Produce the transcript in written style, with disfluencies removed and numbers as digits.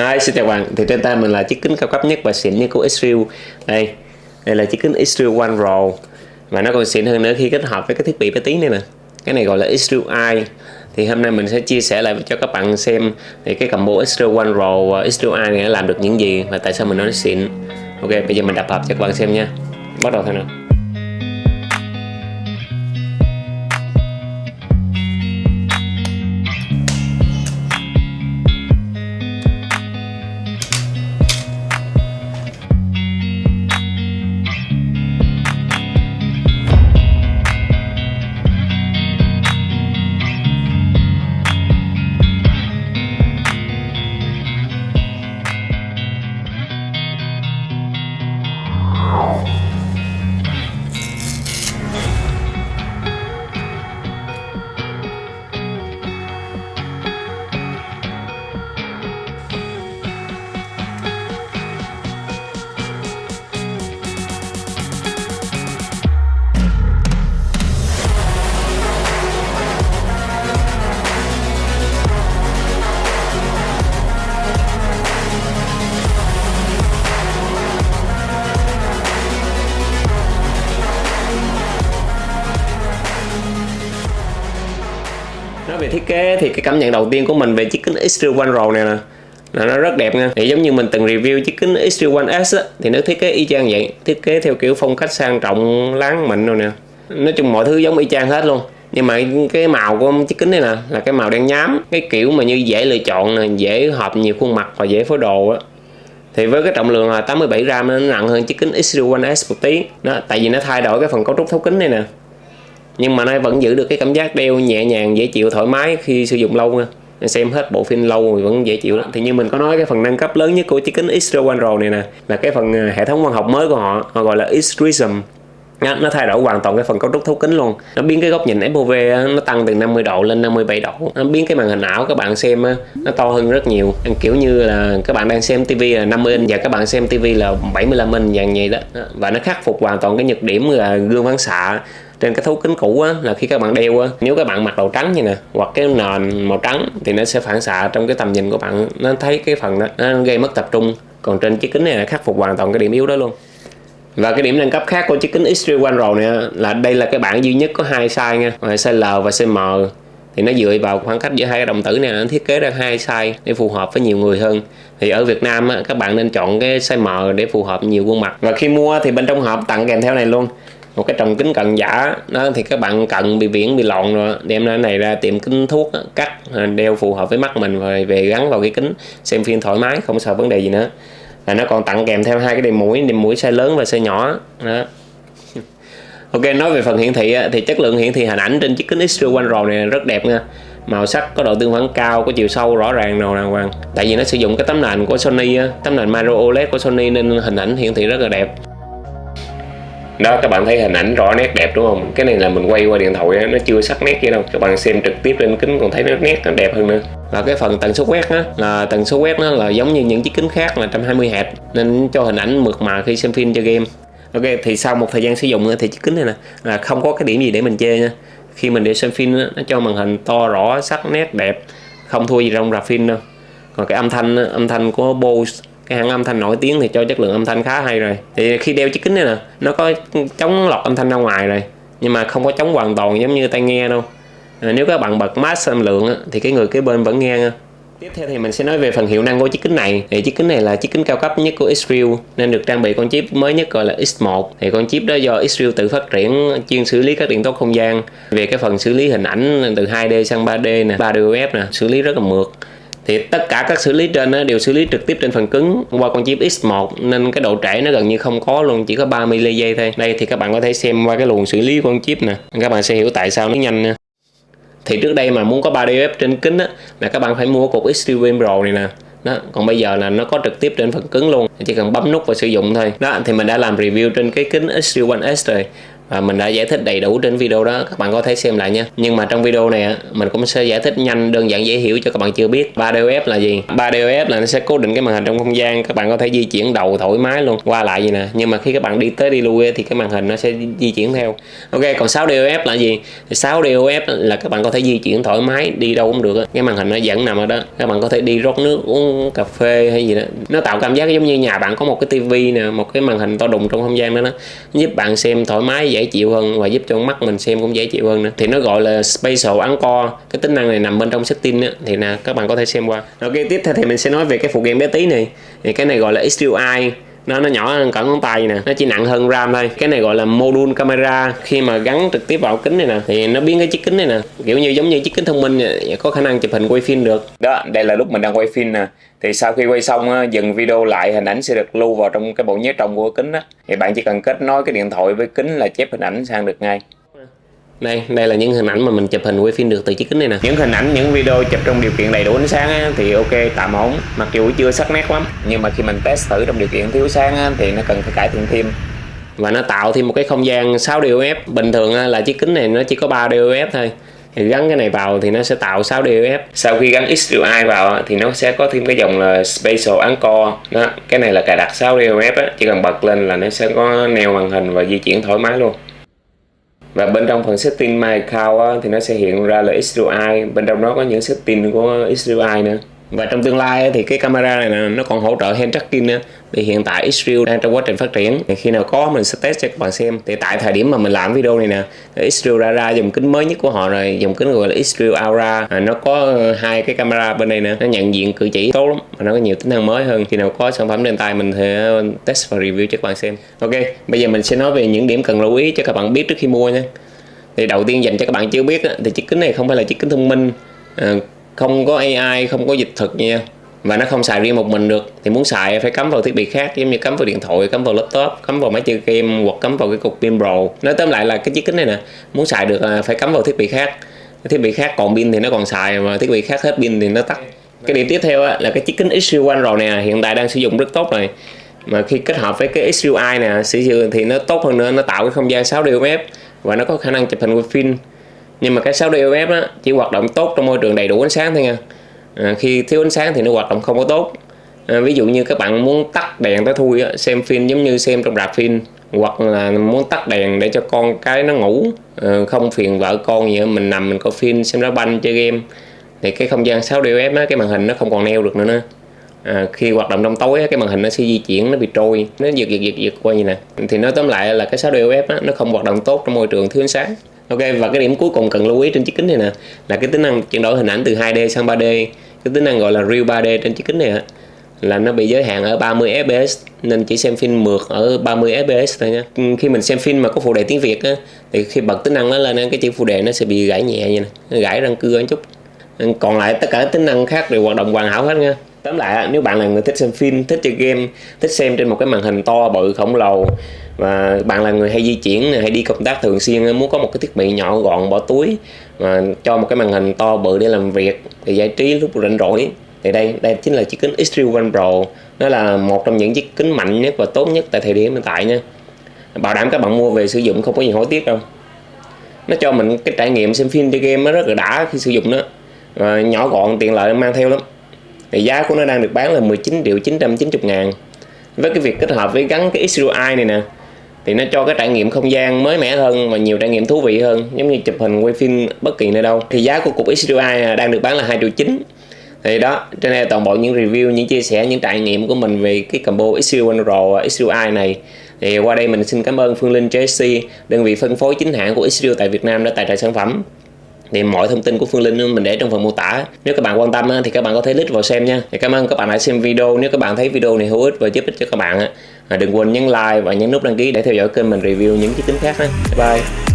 Xin chào bạn, thì trên tay mình là chiếc kính cao cấp nhất và xịn nhất của Xreal. Đây là chiếc kính Xreal One Pro và nó còn xịn hơn nữa khi kết hợp với cái thiết bị bé tí này nè. Cái này gọi là Xreal Eye. Thì hôm nay mình sẽ chia sẻ lại cho các bạn xem thì cái combo Xreal One Pro và Xreal Eye này nó làm được những gì và tại sao mình nói nó xịn. Ok, bây giờ mình đập hộp cho các bạn xem nha. Bắt đầu thôi nào. Nói về thiết kế thì cái cảm nhận đầu tiên của mình về chiếc kính Xreal One Pro này nè là nó rất đẹp nha. Thì giống như mình từng review chiếc kính Xreal One S á, thì nó thiết kế y chang vậy, thiết kế theo kiểu phong cách sang trọng, láng mịn rồi nè. Nói chung mọi thứ giống y chang hết luôn. Nhưng mà cái màu của chiếc kính này nè là cái màu đen nhám, cái kiểu mà như dễ lựa chọn nè, dễ hợp nhiều khuôn mặt và dễ phối đồ á. Thì với cái trọng lượng là 87 gram nó nặng hơn chiếc kính Xreal One S một tí. Đó, tại vì nó thay đổi cái phần cấu trúc thấu kính này nè. Nhưng mà nó vẫn giữ được cái cảm giác đeo nhẹ nhàng, dễ chịu, thoải mái khi sử dụng lâu nha. Xem hết bộ phim lâu rồi vẫn dễ chịu đó. Thì như mình có nói, cái phần nâng cấp lớn nhất của chiếc kính Xreal One Pro này nè là cái phần hệ thống quang học mới của họ gọi là X-Prism. Nó thay đổi hoàn toàn cái phần cấu trúc thấu kính luôn. Nó biến cái góc nhìn FOV nó tăng từ 50 độ lên 57 độ. Nó biến cái màn hình ảo các bạn xem nó to hơn rất nhiều. Kiểu như là các bạn đang xem TV là 50 inch và các bạn xem TV là 75 inch dạng vậy đó. Và nó khắc phục hoàn toàn cái nhược điểm là gương phản xạ trên cái thấu kính cũ á, là khi các bạn đeo á, nếu các bạn mặc đồ trắng như nè hoặc cái nền màu trắng thì nó sẽ phản xạ trong cái tầm nhìn của bạn, nó thấy cái phần đó nó gây mất tập trung. Còn trên chiếc kính này là khắc phục hoàn toàn cái điểm yếu đó luôn. Và cái điểm nâng cấp khác của chiếc kính Xreal One Pro này là đây là cái bản duy nhất có hai size nha, size L và size M. Thì nó dựa vào khoảng cách giữa hai cái đồng tử này, nó thiết kế ra hai size để phù hợp với nhiều người hơn. Thì ở Việt Nam các bạn nên chọn cái size M để phù hợp nhiều khuôn mặt. Và khi mua thì bên trong hộp tặng kèm theo này luôn một cái trồng kính cận giả đó. Thì các bạn cận bị viễn bị lọn rồi đem cái này ra tiệm kính thuốc cắt đeo phù hợp với mắt mình rồi về gắn vào cái kính xem phim thoải mái, không sợ vấn đề gì nữa. Và nó còn tặng kèm theo hai cái đèn mũi size lớn và size nhỏ đó. Ok, nói về phần hiển thị thì chất lượng hiển thị hình ảnh trên chiếc kính Xreal One Pro này rất đẹp nha. Màu sắc có độ tương phản cao, có chiều sâu rõ ràng nào đàng hoàng. Tại vì nó sử dụng cái tấm nền của Sony tấm nền Micro OLED của Sony nên hình ảnh hiển thị rất là đẹp. Đó, các bạn thấy hình ảnh rõ nét đẹp đúng không? Cái này là mình quay qua điện thoại nó chưa sắc nét gì đâu. Các bạn xem trực tiếp lên kính còn thấy nó nét nó đẹp hơn nữa. Và cái phần tần số quét là tần số quét nó là giống như những chiếc kính khác là 120 Hz nên cho hình ảnh mượt mà khi xem phim chơi game. Ok, thì sau một thời gian sử dụng thì chiếc kính này nè là không có cái điểm gì để mình chê nha. Khi mình để xem phim nó cho màn hình to rõ, sắc nét đẹp, không thua gì trong rạp phim đâu. Còn cái âm thanh của Bose, cái hãng âm thanh nổi tiếng thì cho chất lượng âm thanh khá hay rồi. Thì khi đeo chiếc kính này nè nó có chống lọt âm thanh ra ngoài rồi, nhưng mà không có chống hoàn toàn giống như tai nghe đâu. Nếu các bạn bật max âm lượng thì cái người kế bên vẫn nghe nha. Tiếp theo thì mình sẽ nói về phần hiệu năng của chiếc kính này. Thì chiếc kính này là chiếc kính cao cấp nhất của Xreal nên được trang bị con chip mới nhất gọi là X1. Thì con chip đó do Xreal tự phát triển, chuyên xử lý các điện toán không gian. Về cái phần xử lý hình ảnh từ 2D sang 3D nè, 3DOF nè, xử lý rất là mượt. Thì tất cả các xử lý trên đều xử lý trực tiếp trên phần cứng qua con chip X1 nên cái độ trễ nó gần như không có luôn, chỉ có 3 ms thôi. Đây thì các bạn có thể xem qua cái luồng xử lý của con chip nè, các bạn sẽ hiểu tại sao nó nhanh nha. Thì trước đây mà muốn có 3DOF trên kính là các bạn phải mua cục Xreal One Pro này nè. Đó, còn bây giờ là nó có trực tiếp trên phần cứng luôn, chỉ cần bấm nút và sử dụng thôi. Đó, thì mình đã làm review trên cái kính Xreal One S rồi. và mình đã giải thích đầy đủ trên video đó, các bạn có thể xem lại nha. Nhưng mà trong video này mình cũng sẽ giải thích nhanh, đơn giản, dễ hiểu cho các bạn chưa biết. 3DOF là gì? 3DOF là nó sẽ cố định cái màn hình trong không gian, các bạn có thể di chuyển đầu thoải mái luôn, qua lại gì nè. Nhưng mà khi các bạn đi tới đi lui thì cái màn hình nó sẽ di chuyển theo. Ok, còn 6DOF là gì? Thì 6DOF là các bạn có thể di chuyển thoải mái, đi đâu cũng được. Cái màn hình nó vẫn nằm ở đó, các bạn có thể đi rót nước, uống cà phê hay gì đó. Nó tạo cảm giác giống như nhà bạn có một cái tivi nè, một cái màn hình to đùng trong không gian đó, nó giúp bạn xem thoải mái, dễ chịu hơn và giúp cho mắt mình xem cũng dễ chịu hơn nữa. Thì nó gọi là Spatial Anchor. Cái tính năng này nằm bên trong setting á, thì nè các bạn có thể xem qua. Ok, tiếp theo thì mình sẽ nói về cái phụ kiện bé tí này. Thì cái này gọi là HDMI, nó nhỏ hơn cỡ ngón tay nè, nó chỉ nặng hơn RAM thôi. Cái này gọi là module camera, khi mà gắn trực tiếp vào kính này nè thì nó biến cái chiếc kính này nè kiểu như giống như chiếc kính thông minh này, có khả năng chụp hình quay phim được. Đó, đây là lúc mình đang quay phim nè. Thì sau khi quay xong dừng video lại, hình ảnh sẽ được lưu vào trong cái bộ nhớ trong của kính đó. Thì bạn chỉ cần kết nối cái điện thoại với kính là chép hình ảnh sang được ngay. Đây là những hình ảnh mà mình chụp hình quay phim được từ chiếc kính này nè. Những hình ảnh, những video chụp trong điều kiện đầy đủ ánh sáng thì ok, tạm ổn, mặc dù chưa sắc nét lắm. Nhưng mà khi mình test thử trong điều kiện thiếu sáng thì nó cần phải cải thiện thêm. Và nó tạo thêm một cái không gian 6DOF. Bình thường là chiếc kính này nó chỉ có 3DOF thôi. Thì gắn cái này vào thì nó sẽ tạo 6DOF. Sau khi gắn HDMI vào thì nó sẽ có thêm cái dòng là Spatial Anchor. Đó, cái này là cài đặt 6DOF chỉ cần bật lên là nó sẽ có neo màn hình và di chuyển thoải mái luôn. Và bên trong phần setting My Account thì nó sẽ hiện ra là HDMI, bên trong đó có những setting của HDMI nữa. Và trong tương lai thì cái camera này nè, nó còn hỗ trợ hand tracking nữa. Thì hiện tại Israel đang trong quá trình phát triển, thì khi nào có mình sẽ test cho các bạn xem. Thì tại thời điểm mà mình làm video này nè, Israel ra dòng kính mới nhất của họ rồi, dòng kính gọi là Israel Aura. Nó có hai cái camera bên đây nè, nó nhận diện cử chỉ tốt lắm và nó có nhiều tính năng mới hơn. Khi nào có sản phẩm trên tay mình sẽ test và review cho các bạn xem. Ok, bây giờ mình sẽ nói về những điểm cần lưu ý cho các bạn biết trước khi mua nha. Thì đầu tiên dành cho các bạn chưa biết thì chiếc kính này không phải là chiếc kính thông minh, không có AI, không có dịch thuật nha, và nó không xài riêng một mình được. Thì muốn xài phải cắm vào thiết bị khác, giống như cắm vào điện thoại, cắm vào laptop, cắm vào máy chơi game hoặc cắm vào cái cục pin Pro. Nói tóm lại là cái chiếc kính này nè, muốn xài được phải cắm vào thiết bị khác. Cái thiết bị khác còn pin thì nó còn xài, mà thiết bị khác hết pin thì nó tắt. Cái điểm tiếp theo là cái chiếc kính X-Real One Pro này hiện tại đang sử dụng rất tốt rồi. Mà khi kết hợp với cái HDMI nè sử dụng thì nó tốt hơn nữa, nó tạo cái không gian 6DOF và nó có khả năng chụp hình quay phim. Nhưng mà cái 6DOF chỉ hoạt động tốt trong môi trường đầy đủ ánh sáng thôi nha. Khi thiếu ánh sáng thì nó hoạt động không có tốt. Ví dụ như các bạn muốn tắt đèn tới thui xem phim giống như xem trong rạp phim, hoặc là muốn tắt đèn để cho con cái nó ngủ, không phiền vợ con gì, mình nằm mình coi phim, xem đá banh, chơi game, thì cái không gian 6DOF cái màn hình nó không còn neo được nữa. Khi hoạt động trong tối cái màn hình nó sẽ di chuyển, nó bị trôi, nó giật qua như nè. Thì nói tóm lại là cái 6DOF nó không hoạt động tốt trong môi trường thiếu ánh sáng. Ok, và cái điểm cuối cùng cần lưu ý trên chiếc kính này nè là cái tính năng chuyển đổi hình ảnh từ 2D sang 3D. Cái tính năng gọi là Real 3D trên chiếc kính này là nó bị giới hạn ở 30 fps, nên chỉ xem phim mượt ở 30 fps thôi nha. Khi mình xem phim mà có phụ đề tiếng Việt thì khi bật tính năng nó lên cái chữ phụ đề nó sẽ bị gãy nhẹ như này, nó gãy răng cưa một chút. Còn lại tất cả tính năng khác đều hoạt động hoàn hảo hết nha. Tóm lại nếu bạn là người thích xem phim, thích chơi game, thích xem trên một cái màn hình to bự khổng lồ, và bạn là người hay di chuyển, hay đi công tác thường xuyên, muốn có một cái thiết bị nhỏ gọn bỏ túi mà cho một cái màn hình to bự để làm việc, để giải trí lúc rảnh rỗi, thì đây chính là chiếc kính X-Real One Pro. Nó là một trong những chiếc kính mạnh nhất và tốt nhất tại thời điểm hiện tại nha. Bảo đảm các bạn mua về sử dụng không có gì hối tiếc đâu. Nó cho mình cái trải nghiệm xem phim chơi game nó rất là đã khi sử dụng đó, và nhỏ gọn tiện lợi mang theo lắm. Thì giá của nó đang được bán là 19.990.000. Với cái việc kết hợp với gắn cái HDMI này nè thì nó cho cái trải nghiệm không gian mới mẻ hơn và nhiều trải nghiệm thú vị hơn, giống như chụp hình quay phim bất kỳ nơi đâu. Thì giá của cục HDMI đang được bán là 2,9 triệu. Thì đó, trên đây là toàn bộ những review, những chia sẻ, những trải nghiệm của mình về cái combo X-Real One Pro HDMI này. Thì qua đây mình xin cảm ơn Phương Linh JSC, đơn vị phân phối chính hãng của X-Real tại Việt Nam đã tài trợ sản phẩm. Thì mọi thông tin của Phương Linh mình để trong phần mô tả. Nếu các bạn quan tâm thì các bạn có thể click vào xem nha. Thì cảm ơn các bạn đã xem video. Nếu các bạn thấy video này hữu ích và giúp ích cho các bạn đừng quên nhấn like và nhấn nút đăng ký để theo dõi kênh mình review những chiếc kính khác. Bye bye.